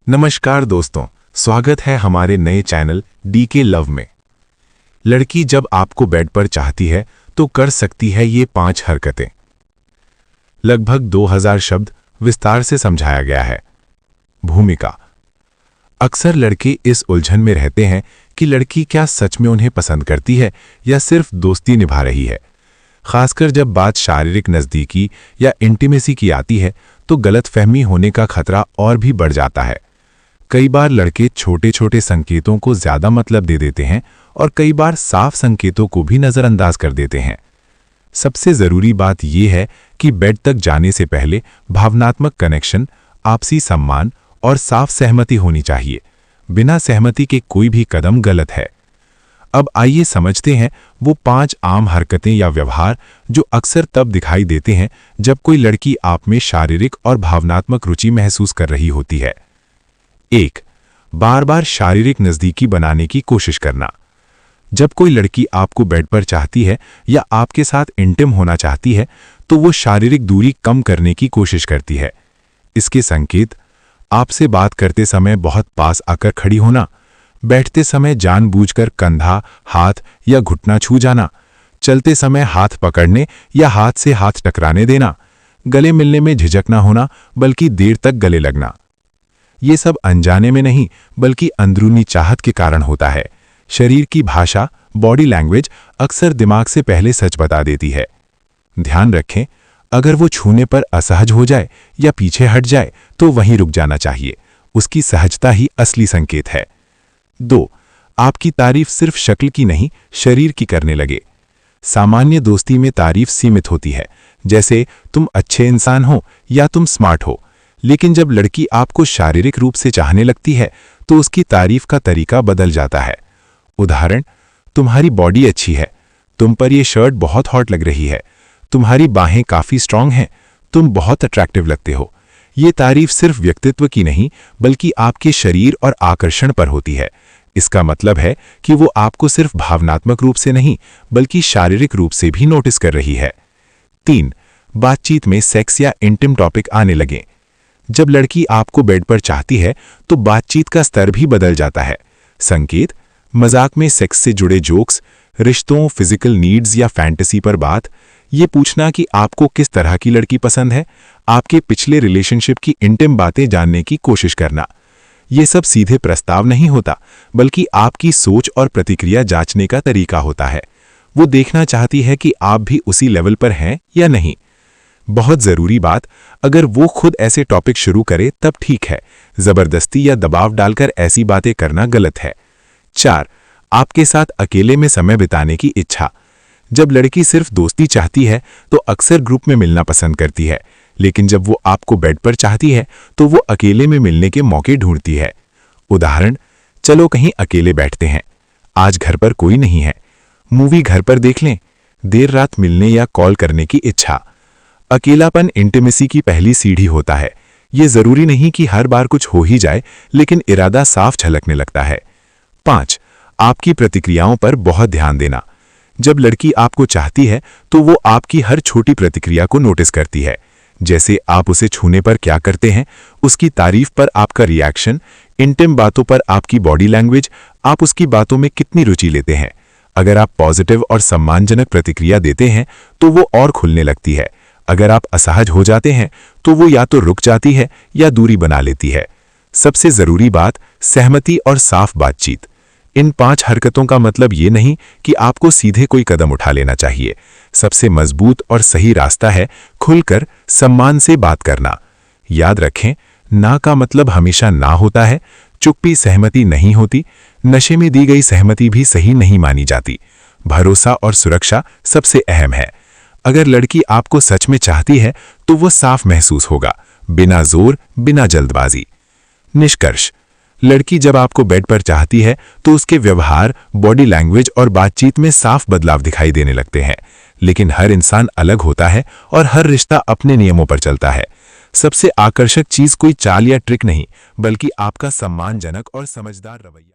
नमस्कार दोस्तों, स्वागत है हमारे नए चैनल डीके लव में। लड़की जब आपको बेड पर चाहती है तो कर सकती है ये 5 हरकतें। लगभग 2000 शब्द विस्तार से समझाया गया है। भूमिका। अक्सर लड़के इस उलझन में रहते हैं कि लड़की क्या सच में उन्हें पसंद करती है या सिर्फ दोस्ती निभा रही है। खासकर जब बात शारीरिक नज़दीकी या इंटीमेसी की आती है तो गलतफहमी होने का खतरा और भी बढ़ जाता है। कई बार लड़के छोटे छोटे संकेतों को ज्यादा मतलब दे देते हैं और कई बार साफ संकेतों को भी नजरअंदाज कर देते हैं। सबसे जरूरी बात यह है कि बेड तक जाने से पहले भावनात्मक कनेक्शन, आपसी सम्मान और साफ सहमति होनी चाहिए। बिना सहमति के कोई भी कदम गलत है। अब आइए समझते हैं वो 5 आम हरकतें या व्यवहार जो अक्सर तब दिखाई देते हैं जब कोई लड़की आप में शारीरिक और भावनात्मक रुचि महसूस कर रही होती है। 1. बार बार शारीरिक नज़दीकी बनाने की कोशिश करना। जब कोई लड़की आपको बेड पर चाहती है या आपके साथ इंटिम होना चाहती है तो वो शारीरिक दूरी कम करने की कोशिश करती है। इसके संकेत: आपसे बात करते समय बहुत पास आकर खड़ी होना, बैठते समय जानबूझकर कंधा, हाथ या घुटना छू जाना, चलते समय हाथ पकड़ने या हाथ से हाथ टकराने देना, गले मिलने में झिझक ना होना बल्कि देर तक गले लगना। ये सब अनजाने में नहीं बल्कि अंदरूनी चाहत के कारण होता है। शरीर की भाषा, बॉडी लैंग्वेज अक्सर दिमाग से पहले सच बता देती है। ध्यान रखें, अगर वो छूने पर असहज हो जाए या पीछे हट जाए तो वहीं रुक जाना चाहिए। उसकी सहजता ही असली संकेत है। 2. आपकी तारीफ सिर्फ शक्ल की नहीं, शरीर की करने लगे। सामान्य दोस्ती में तारीफ सीमित होती है, जैसे तुम अच्छे इंसान हो या तुम स्मार्ट हो। लेकिन जब लड़की आपको शारीरिक रूप से चाहने लगती है तो उसकी तारीफ का तरीका बदल जाता है। उदाहरण: तुम्हारी बॉडी अच्छी है, तुम पर यह शर्ट बहुत हॉट लग रही है, तुम्हारी बाहें काफी स्ट्रांग हैं, तुम बहुत अट्रैक्टिव लगते हो। ये तारीफ सिर्फ व्यक्तित्व की नहीं बल्कि आपके शरीर और आकर्षण पर होती है। इसका मतलब है कि वो आपको सिर्फ भावनात्मक रूप से नहीं बल्कि शारीरिक रूप से भी नोटिस कर रही है। 3. बातचीत में सेक्स या इंटिम टॉपिक आने लगे। जब लड़की आपको बेड पर चाहती है तो बातचीत का स्तर भी बदल जाता है। संकेत: मजाक में सेक्स से जुड़े जोक्स, रिश्तों, फिजिकल नीड्स या फैंटेसी पर बात, ये पूछना कि आपको किस तरह की लड़की पसंद है, आपके पिछले रिलेशनशिप की इंटिम बातें जानने की कोशिश करना। ये सब सीधे प्रस्ताव नहीं होता बल्कि आपकी सोच और प्रतिक्रिया जांचने का तरीका होता है। वो देखना चाहती है कि आप भी उसी लेवल पर हैं या नहीं। बहुत जरूरी बात, अगर वो खुद ऐसे टॉपिक शुरू करे तब ठीक है, जबरदस्ती या दबाव डालकर ऐसी बातें करना गलत है। 4. आपके साथ अकेले में समय बिताने की इच्छा। जब लड़की सिर्फ दोस्ती चाहती है तो अक्सर ग्रुप में मिलना पसंद करती है, लेकिन जब वो आपको बेड पर चाहती है तो वो अकेले में मिलने के मौके ढूंढती है। उदाहरण: चलो कहीं अकेले बैठते हैं, आज घर पर कोई नहीं है, मूवी घर पर देख लें, देर रात मिलने या कॉल करने की इच्छा। अकेलापन इंटीमेसी की पहली सीढ़ी होता है। ये जरूरी नहीं कि हर बार कुछ हो ही जाए, लेकिन इरादा साफ झलकने लगता है। 5. आपकी प्रतिक्रियाओं पर बहुत ध्यान देना। जब लड़की आपको चाहती है तो वो आपकी हर छोटी प्रतिक्रिया को नोटिस करती है, जैसे आप उसे छूने पर क्या करते हैं, उसकी तारीफ पर आपका रिएक्शन, इंटिम बातों पर आपकी बॉडी लैंग्वेज, आप उसकी बातों में कितनी रुचि लेते हैं। अगर आप पॉजिटिव और सम्मानजनक प्रतिक्रिया देते हैं तो वो और खुलने लगती है। अगर आप असहज हो जाते हैं तो वो या तो रुक जाती है या दूरी बना लेती है। सबसे जरूरी बात, सहमति और साफ बातचीत। इन 5 हरकतों का मतलब ये नहीं कि आपको सीधे कोई कदम उठा लेना चाहिए। सबसे मजबूत और सही रास्ता है खुलकर, सम्मान से बात करना। याद रखें, ना का मतलब हमेशा ना होता है, चुप्पी सहमति नहीं होती, नशे में दी गई सहमति भी सही नहीं मानी जाती। भरोसा और सुरक्षा सबसे अहम है। अगर लड़की आपको सच में चाहती है तो वो साफ महसूस होगा, बिना जोर, बिना जल्दबाजी। निष्कर्ष: लड़की जब आपको बेड पर चाहती है तो उसके व्यवहार, बॉडी लैंग्वेज और बातचीत में साफ बदलाव दिखाई देने लगते हैं। लेकिन हर इंसान अलग होता है और हर रिश्ता अपने नियमों पर चलता है। सबसे आकर्षक चीज कोई चाल या ट्रिक नहीं बल्कि आपका सम्मानजनक और समझदार रवैया।